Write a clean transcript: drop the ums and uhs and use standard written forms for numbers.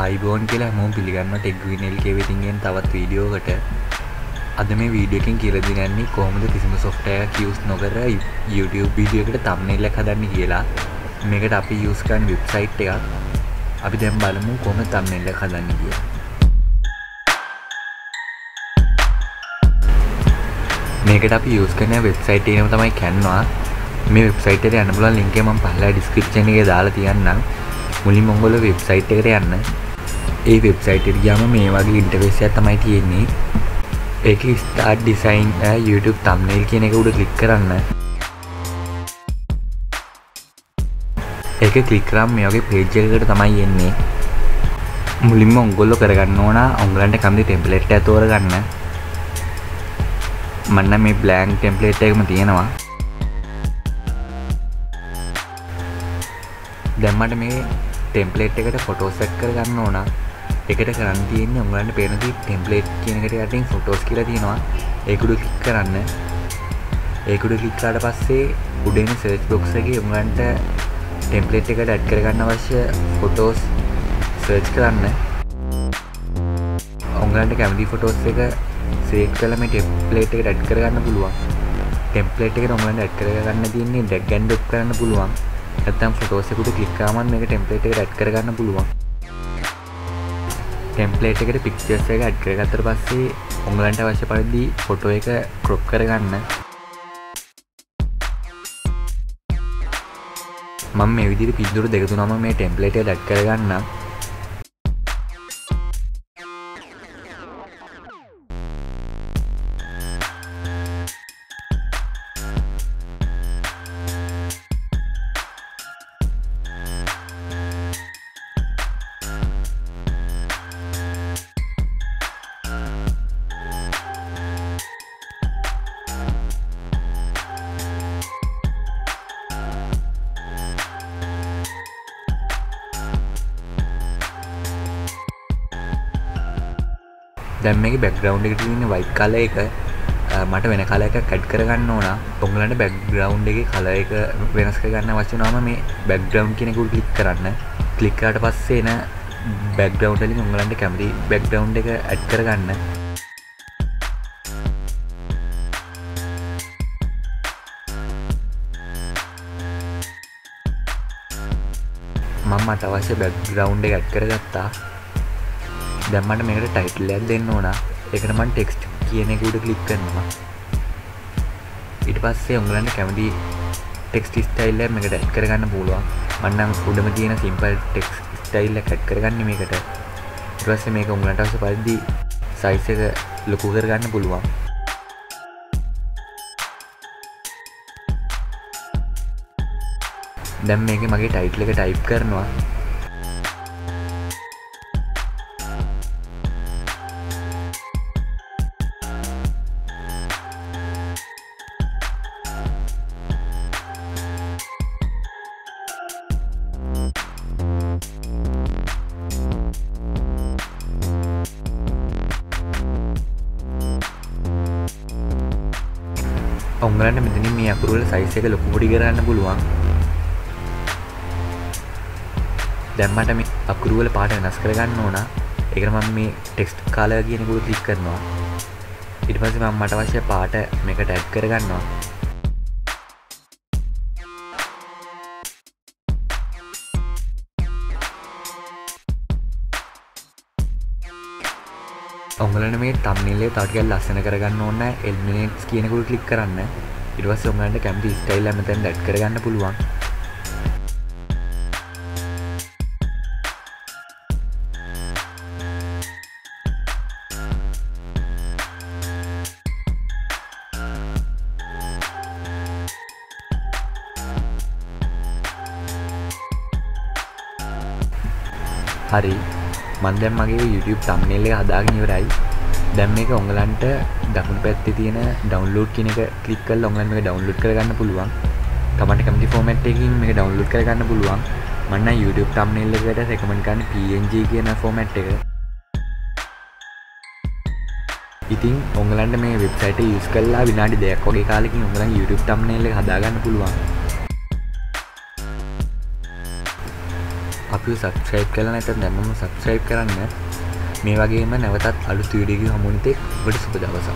ආයිබෝන් කියලා හැමෝම පිළිගන්නවා TechGuin LK වෙතින් එන තවත් වීඩියෝ එකකට. අද මේ වීඩියෝ එකෙන් කියලා දෙන්නේ කොහොමද කිසිම software එකක් use නොකර YouTube වීඩියෝ එකට thumbnail එකක් හදන්නේ කියලා. මේකට අපි use කරන වෙබ්සයිට් එකක්. අපි දැන් බලමු කොහොමද thumbnail එක හදන්නේ කියලා. මේකට අපි use කරන වෙබ්සයිට් එක නම තමයි Canva. මේ වෙබ්සයිට් එකට යන්න පුළුවන් link එක මම පහළ description එකේ දාලා තියන්නම්. මුලින්ම ඔයගොල්ලෝ වෙබ්සයිට් එකට යන්න. ඒ වෙබ්සයිට් එකට ගියාම මේ වගේ ඉන්ටර්ෆේස් එකක් තමයි තියෙන්නේ. ඒකේ start design YouTube thumbnail කියන එක උඩ ක්ලික් කරන්න. ඒක ක්ලික් කරාම මේ වගේ page එකකට තමයි එන්නේ. මුලින්ම ඔයගොල්ලෝ කරගන්න ඕන ඔයගලන්ට කැමති template එක තෝරගන්න. මම නම් මේ blank template එකම තියෙනවා. දැන් මට මේ template එකට photos set කරගන්න ඕන. ඒකට කරන්න තියෙන්නේ ඔයගලන්ට පේන දේ template කියන එකට යටින් photos කියලා තියෙනවා. ඒක උඩ ක්ලික් කරන්න. ඒක උඩ ක්ලික් කරාට පස්සේ උඩ එන search box එකේ ඔයගලන්ට template එකට add කරගන්න අවශ්‍ය photos search කරන්න. ඔයගලන්ට කැමති photos එක select කරලා මේ template එකට add කරගන්න පුළුවන්. template එකට ඔයගලන්ට add කරගන්න තියෙන්නේ drag and drop කරන්න පුළුවන්. නැත්නම් photos එකට ක්ලික් කරාම මේක template එකට add කරගන්න පුළුවන්. template එකට pictures එක add කරගත්තට පස්සේ ඔයගලන්ට අවශ්‍ය පරිදි photo එක crop කරගන්න. මම මේ විදිහට පිටුරු දෙක තුනම මේ template එකට add කරගන්නම්. දැන් මේකේ background එකට තියෙන white color එක මට වෙන color එකක් add කරගන්න ඕන. ඔයගලන්ට background එකේ color එක වෙනස් කරගන්න අවශ්‍ය වුණාම මේ background කියන එක උඩ click කරන්න. click කරාට පස්සේ එන background වලින් ඔයගලන්ට කැමති background එක add කරගන්න. මම මට අවශ්‍ය background එක add කරගත්තා. දැන් මට මේකට ටයිටල් එකක් දෙන්න ඕන. ඒකට මම ටෙක්ස්ට් කියන එක උඩ ක්ලික් කරනවා. ඊට පස්සේ ඔයගලන්ට කැමති ටෙක්ස්ට් ස්ටයිල් එක මේකට ඇඩ් කරගන්න පුළුවන්. මම නම් උඩම තියෙන සිම්පල් ටෙක්ස්ට් ස්ටයිල් එක ඇඩ් කරගන්නේ මේකට. ඊට පස්සේ මේක ඔයගලන්ට අවශ්‍ය පරිදි සයිස් එක ලොකු කරගන්න පුළුවන්. දැන් මේකේ මගේ ටයිටල් එක ටයිප් කරනවා. ඔයගලන්ට මෙතනින් මේ අකුරු වල size එක ලොකු පොඩි කරන්න පුළුවන්. දැන් මට මේ අකුරු වල පාට වෙනස් කරගන්න ඕන. ඒකට මම මේ text color කියන එක උඩ ක්ලික් කරනවා. ඊට පස්සේ මම මට අවශ්‍ය පාට මේකට add කරගන්නවා. ඔයගලන්ට මේ thumbnail එක තව ටිකක් ලස්සන කරගන්න ඕන නම් eliminate කියන එක උඩ ක්ලික් කරන්න. ඊට පස්සේ ඔයගලන්ට කැමති ස්ටයිල් එක මෙතෙන් ඇඩ් කරගන්න පුළුවන්. හරි. මම දැන් මගේ YouTube thumbnail එක හදාගෙන ඉවරයි. දැන් මේක ඔයගලන්ට දකුණු පැත්තේ තියෙන download කියන එක ක්ලික් කරලා ඔයගලන්ට මේක download කරගන්න පුළුවන්. තමන්ට කැමති format එකකින් මේක download කරගන්න පුළුවන්. මම නම් YouTube thumbnail එකට recommend කරන්නේ PNG කියන format එක. ඉතින් ඔයගලන්ට මේ වෙබ්සයිට් එක use කරලා විනාඩි 2ක් වගේ කාලෙකින් ඔයගලන්ගේ YouTube thumbnail එක හදාගන්න පුළුවන්. අපිව සබ්ස්ක්‍රයිබ් කරලා නැත්නම් දැන්ම සබ්ස්ක්‍රයිබ් කරන්න. මේ වගේම නැවතත් අලුත් වීඩියෝ එකකින් හමු වෙන තෙක් ඔබට සුබ දවසක්.